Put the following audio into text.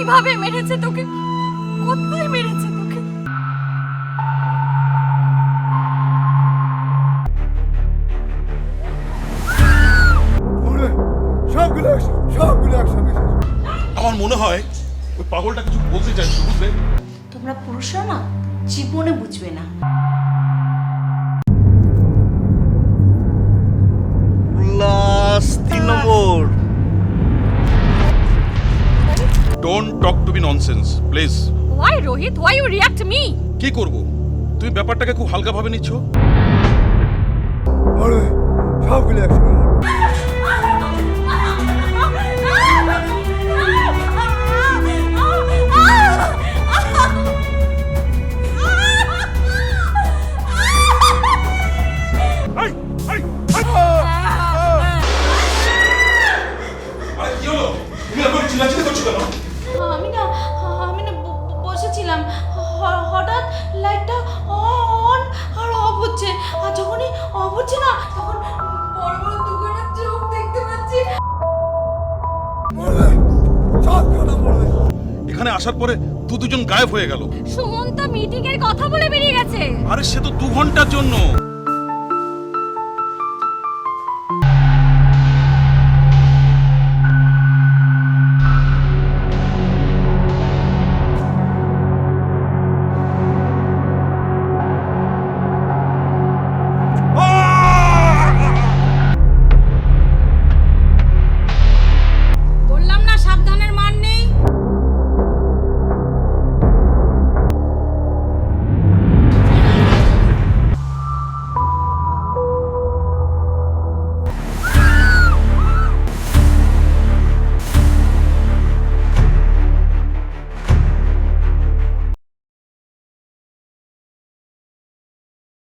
কিভাবে মেরেছে তোকে, কোথায় মেরেছে তোকে? সবগুলো একসঙ্গে আমার মনে হয় ওই পাগলটা কিছু বলতে চাইছে, বুঝলে? তোমরা পুরুষরা না জীবনে বুঝবে না। Plus 3 number. Don't talk to be nonsense please. Why Rohit? Why you react to me? কি করব? তুমি ব্যাপারটাকে খুব হালকা ভাবে নিচ্ছ। সবগুলো একসঙ্গে এই, এই, এই! আরে কি হলো? তুমি এরকম চিল্লাচিল্লি করছো কেন? আমি না বসেছিলাম, হঠাৎ লাইটটা অন আর অফ হচ্ছে, আর যখনই অফ হচ্ছে না তখন বড় বড় দোকানের চোখ দেখতে পাচ্ছি। সবগুলো মরবে। এখানে আসার পরে দুজন গায়েব হয়ে গেল। সুমন্ত মিটিং এর কথা বলে বেরিয়ে গেছে। আরে সে তো 2 ঘন্টার জন্য।